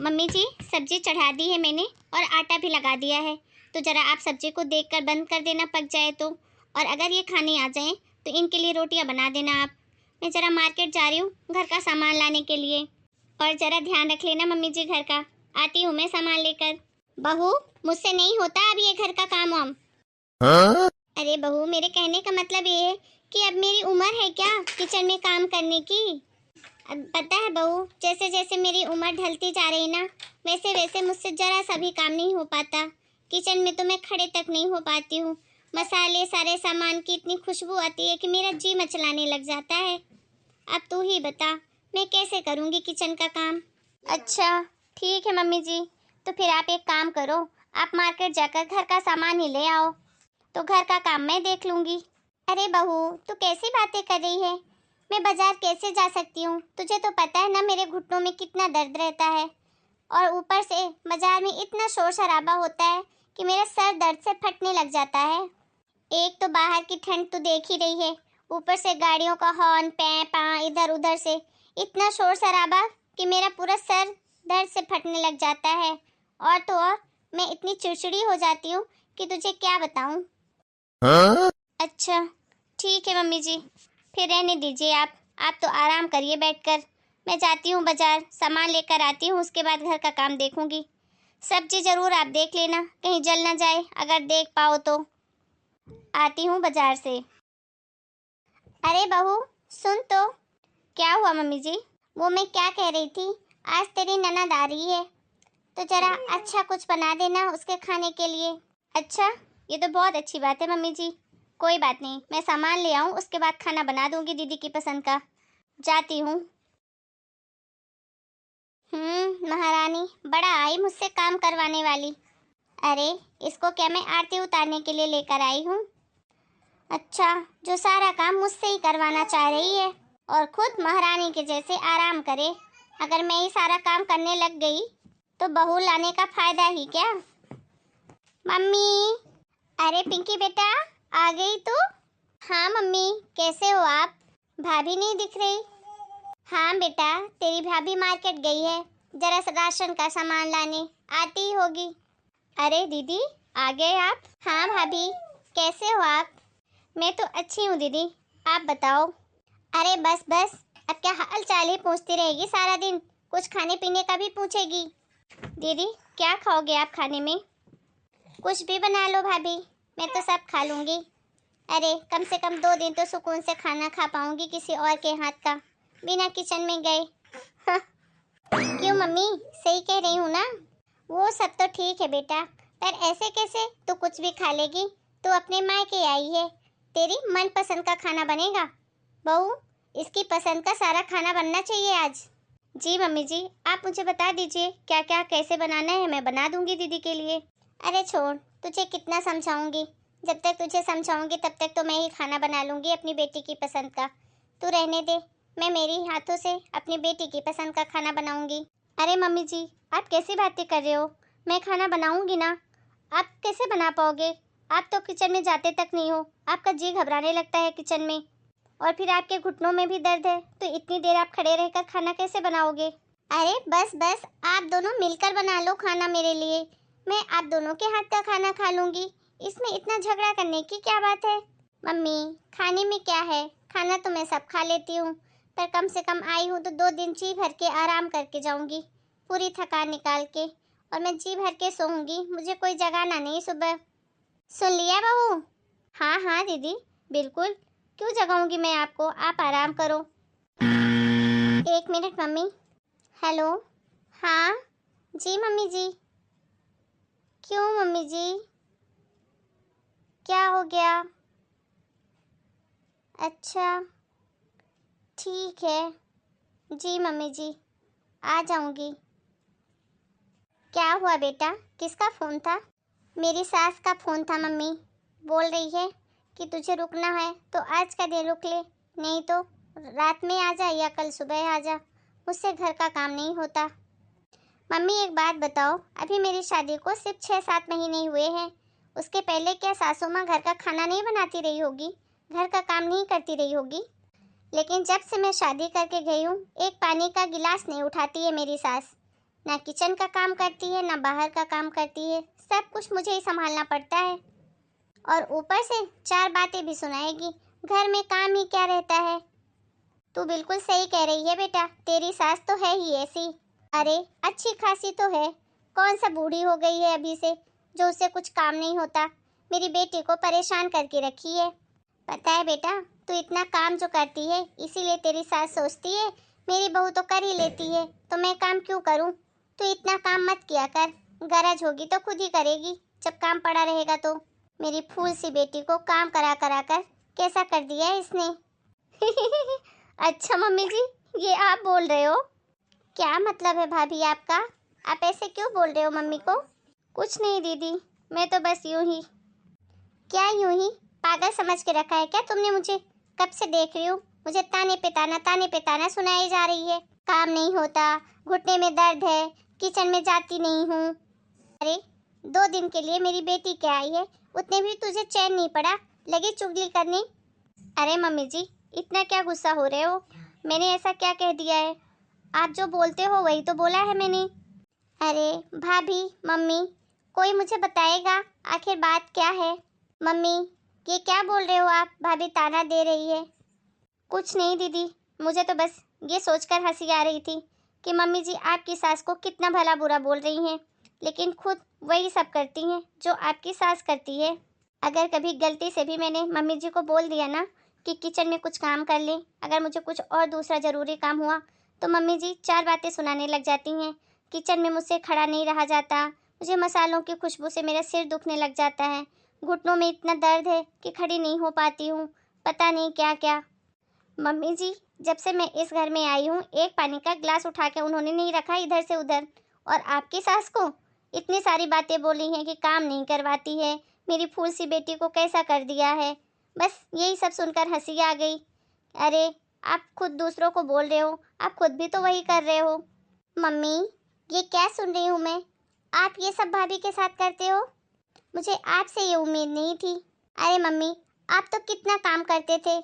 Mummy जी सब्जी चढ़ा दी है मैंने और आटा भी लगा दिया है, तो ज़रा आप सब्जी को देखकर बंद कर देना पक जाए तो। और अगर ये खाने आ जाएं तो इनके लिए रोटियां बना देना आप। मैं ज़रा मार्केट जा रही हूँ घर का सामान लाने के लिए, और ज़रा ध्यान रख लेना मम्मी जी घर का। आती हूँ मैं सामान लेकर। बहू मुझसे नहीं होता अब ये घर का काम वाम। अरे बहू मेरे कहने का मतलब ये है कि अब मेरी उम्र है क्या किचन में काम करने की। अब पता है बहू, जैसे जैसे मेरी उम्र ढलती जा रही ना, वैसे वैसे मुझसे जरा सा भी काम नहीं हो पाता। किचन में तो मैं खड़े तक नहीं हो पाती हूँ। मसाले सारे सामान की इतनी खुशबू आती है कि मेरा जी मचलाने लग जाता है। अब तू ही बता मैं कैसे करूँगी किचन का काम। अच्छा ठीक है मम्मी जी, तो फिर आप एक काम करो, आप मार्केट जाकर घर का सामान ही ले आओ, तो घर का काम मैं देख लूँगी। अरे बहू तू कैसी बातें कर रही है, मैं बाजार कैसे जा सकती हूँ? तुझे तो पता है ना मेरे घुटनों में कितना दर्द रहता है, और ऊपर से बाजार में इतना शोर शराबा होता है कि मेरा सर दर्द से फटने लग जाता है। एक तो बाहर की ठंड तो देख ही रही है, ऊपर से गाड़ियों का हॉर्न पै पा इधर उधर से इतना शोर शराबा कि मेरा पूरा सर दर्द से फटने लग जाता है। और तो और मैं इतनी चिड़चिड़ी हो जाती हूँ कि तुझे क्या बताऊँ। अच्छा ठीक है मम्मी जी, फिर रहने दीजिए आप तो आराम करिए बैठकर। मैं जाती हूँ बाजार, सामान लेकर आती हूँ, उसके बाद घर का काम देखूंगी। सब्जी जरूर आप देख लेना कहीं जल ना जाए, अगर देख पाओ तो। आती हूँ बाजार से। अरे बहू सुन तो। क्या हुआ मम्मी जी? वो मैं क्या कह रही थी, आज तेरी ननद आ रही है, तो जरा अच्छा कुछ बना देना उसके खाने के लिए। अच्छा ये तो बहुत अच्छी बात है मम्मी जी, कोई बात नहीं, मैं सामान ले आऊँ उसके बाद खाना बना दूंगी दीदी की पसंद का। जाती हूँ। महारानी बड़ा आई मुझसे काम करवाने वाली। अरे इसको क्या मैं आरती उतारने के लिए लेकर आई हूँ? अच्छा जो सारा काम मुझसे ही करवाना चाह रही है और खुद महारानी के जैसे आराम करे। अगर मैं ही सारा काम करने लग गई तो बहू लाने का फायदा ही क्या। मम्मी, अरे पिंकी बेटा आ गई तू? हाँ मम्मी कैसे हो आप? भाभी नहीं दिख रही। हाँ बेटा तेरी भाभी मार्केट गई है जरा राशन का सामान लाने, आती ही होगी। अरे दीदी आ गए आप? हाँ भाभी कैसे हो आप? मैं तो अच्छी हूँ दीदी, आप बताओ। अरे बस बस अब क्या हाल चाल ही पूछती रहेगी सारा दिन, कुछ खाने पीने का भी पूछेगी। दीदी क्या खाओगे आप खाने में? कुछ भी बना लो भाभी, मैं तो सब खा लूँगी। अरे कम से कम 2 दिन तो सुकून से खाना खा पाऊंगी किसी और के हाथ का, बिना किचन में गए। क्यों मम्मी सही कह रही हूँ ना? वो सब तो ठीक है बेटा, पर ऐसे कैसे तू कुछ भी खा लेगी? तू अपने मायके आई है, तेरी मनपसंद का खाना बनेगा। बहू इसकी पसंद का सारा खाना बनना चाहिए आज। जी मम्मी जी आप मुझे बता दीजिए क्या क्या कैसे बनाना है, मैं बना दूंगी दीदी के लिए। अरे छोड़, तुझे कितना समझाऊंगी, जब तक तुझे समझाऊंगी तब तक तो मैं ही खाना बना लूंगी अपनी बेटी की पसंद का। तू रहने दे, मैं मेरी हाथों से अपनी बेटी की पसंद का खाना बनाऊंगी। अरे मम्मी जी आप कैसी बातें कर रहे हो, मैं खाना बनाऊंगी ना। आप कैसे बना पाओगे, आप तो किचन में जाते तक नहीं हो, आपका जी घबराने लगता है किचन में, और फिर आपके घुटनों में भी दर्द है, तो इतनी देर आप खड़े रहकर खाना कैसे बनाओगे? अरे बस बस आप दोनों मिलकर बना लो खाना मेरे लिए, मैं आप दोनों के हाथ का खाना खा लूंगी, इसमें इतना झगड़ा करने की क्या बात है? मम्मी खाने में क्या है, खाना तो मैं सब खा लेती हूँ, पर कम से कम आई हूँ तो 2 दिन जी भर के आराम करके जाऊंगी, पूरी थकान निकाल के, और मैं जी भर के सोऊंगी, मुझे कोई जगाना नहीं सुबह। सुन लिया बहू? हाँ हाँ दीदी बिल्कुल, क्यों जगाऊंगी मैं आपको, आप आराम करो। 1 मिनट मम्मी। हेलो। हाँ जी मम्मी जी। क्यों मम्मी जी क्या हो गया? अच्छा ठीक है जी मम्मी जी, आ जाऊंगी। क्या हुआ बेटा, किसका फ़ोन था? मेरी सास का फ़ोन था मम्मी, बोल रही है कि तुझे रुकना है तो आज का दिन रुक ले, नहीं तो रात में आ जा या कल सुबह आ जा, मुझसे घर का काम नहीं होता। मम्मी एक बात बताओ, अभी मेरी शादी को सिर्फ 6-7 महीने हुए हैं, उसके पहले क्या सासू माँ घर का खाना नहीं बनाती रही होगी, घर का काम नहीं करती रही होगी? लेकिन जब से मैं शादी करके गई हूँ एक पानी का गिलास नहीं उठाती है मेरी सास, ना किचन का काम करती है ना बाहर का काम करती है, सब कुछ मुझे ही संभालना पड़ता है। और ऊपर से 4 बातें भी सुनाएगी, घर में काम ही क्या रहता है। तू बिल्कुल सही कह रही है बेटा, तेरी सास तो है ही ऐसी। अरे अच्छी खासी तो है, कौन सा बूढ़ी हो गई है अभी से जो उससे कुछ काम नहीं होता। मेरी बेटी को परेशान करके रखी है। पता है बेटा, तू इतना काम जो करती है इसीलिए तेरी सास सोचती है मेरी बहू तो कर ही लेती है, तो मैं काम क्यों करूं। तू इतना काम मत किया कर, गरज होगी तो खुद ही करेगी जब काम पड़ा रहेगा तो। मेरी फूल सी बेटी को काम करा करा कर कैसा कर दिया है इसने। अच्छा मम्मी जी, ये आप बोल रहे हो? क्या मतलब है भाभी आपका? आप ऐसे क्यों बोल रहे हो मम्मी को? कुछ नहीं दीदी, मैं तो बस यूं ही। क्या यूं ही? पागल समझ के रखा है क्या तुमने मुझे? कब से देख रही हूँ, मुझे ताने पे ताना सुनाई जा रही है। काम नहीं होता, घुटने में दर्द है, किचन में जाती नहीं हूँ। अरे 2 दिन के लिए मेरी बेटी क्या आई है, उतने भी तुझे चैन नहीं पड़ा, लगी चुगली करने। अरे मम्मी जी, इतना क्या गुस्सा हो रहे हो? मैंने ऐसा क्या कह दिया है? आप जो बोलते हो वही तो बोला है मैंने। अरे भाभी, मम्मी, कोई मुझे बताएगा आखिर बात क्या है? मम्मी, ये क्या बोल रहे हो आप? भाभी ताना दे रही है। कुछ नहीं दीदी, मुझे तो बस ये सोचकर हंसी आ रही थी कि मम्मी जी आपकी सास को कितना भला बुरा बोल रही हैं, लेकिन खुद वही सब करती हैं जो आपकी सास करती है। अगर कभी गलती से भी मैंने मम्मी जी को बोल दिया ना कि किचन में कुछ काम कर लें, अगर मुझे कुछ और दूसरा ज़रूरी काम हुआ तो मम्मी जी 4 बातें सुनाने लग जाती हैं। किचन में मुझसे खड़ा नहीं रहा जाता, मुझे मसालों की खुशबू से मेरा सिर दुखने लग जाता है, घुटनों में इतना दर्द है कि खड़ी नहीं हो पाती हूँ, पता नहीं क्या क्या। मम्मी जी, जब से मैं इस घर में आई हूँ एक पानी का गिलास उठा के उन्होंने नहीं रखा इधर से उधर। और आपकी सास को इतनी सारी बातें बोली हैं कि काम नहीं करवाती है, मेरी फूल सी बेटी को कैसा कर दिया है। बस यही सब सुनकर हंसी आ गई। अरे आप खुद दूसरों को बोल रहे हो, आप खुद भी तो वही कर रहे हो। मम्मी, ये क्या सुन रही हूँ मैं? आप ये सब भाभी के साथ करते हो? मुझे आपसे ये उम्मीद नहीं थी। अरे मम्मी, आप तो कितना काम करते थे।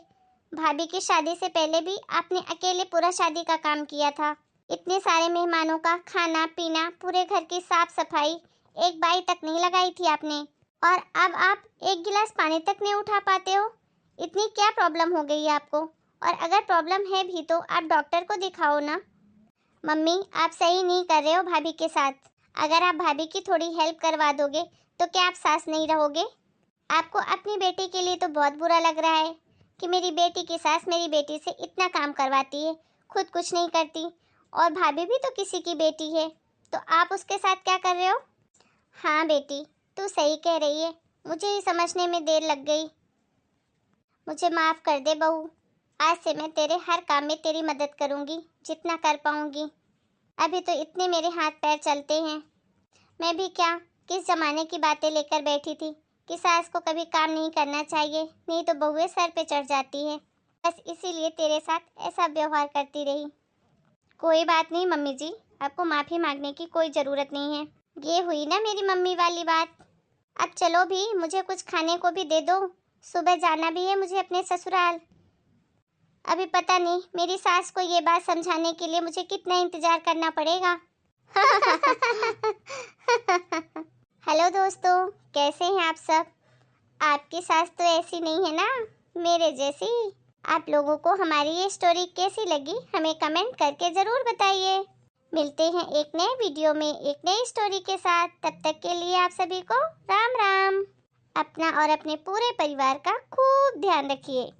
भाभी की शादी से पहले भी आपने अकेले पूरा शादी का काम किया था। इतने सारे मेहमानों का खाना पीना, पूरे घर की साफ सफाई, एक बाई तक नहीं लगाई थी आपने। और अब आप एक गिलास पानी तक नहीं उठा पाते हो। इतनी क्या प्रॉब्लम हो गई है आपको? और अगर प्रॉब्लम है भी तो आप डॉक्टर को दिखाओ ना। मम्मी, आप सही नहीं कर रहे हो भाभी के साथ। अगर आप भाभी की थोड़ी हेल्प करवा दोगे तो क्या आप सास नहीं रहोगे? आपको अपनी बेटी के लिए तो बहुत बुरा लग रहा है कि मेरी बेटी की सास मेरी बेटी से इतना काम करवाती है, खुद कुछ नहीं करती। और भाभी भी तो किसी की बेटी है, तो आप उसके साथ क्या कर रहे हो? हाँ बेटी, तू सही कह रही है, मुझे ही समझने में देर लग गई। मुझे माफ़ कर दे बहू, आज से मैं तेरे हर काम में तेरी मदद करूँगी जितना कर पाऊँगी। अभी तो इतने मेरे हाथ पैर चलते हैं। मैं भी क्या किस ज़माने की बातें लेकर बैठी थी कि सास को कभी काम नहीं करना चाहिए, नहीं तो बहुएं सर पे चढ़ जाती है। बस इसीलिए तेरे साथ ऐसा व्यवहार करती रही। कोई बात नहीं मम्मी जी, आपको माफ़ी मांगने की कोई ज़रूरत नहीं है। ये हुई ना मेरी मम्मी वाली बात। अब चलो भी, मुझे कुछ खाने को भी दे दो, सुबह जाना भी है मुझे अपने ससुराल। अभी पता नहीं मेरी सास को ये बात समझाने के लिए मुझे कितना इंतज़ार करना पड़ेगा। हेलो दोस्तों, कैसे हैं आप सब? आपकी सास तो ऐसी नहीं है ना, मेरे जैसी। आप लोगों को हमारी ये स्टोरी कैसी लगी हमें कमेंट करके ज़रूर बताइए। मिलते हैं एक नए वीडियो में एक नई स्टोरी के साथ। तब तक के लिए आप सभी को राम राम। अपना और अपने पूरे परिवार का खूब ध्यान रखिए।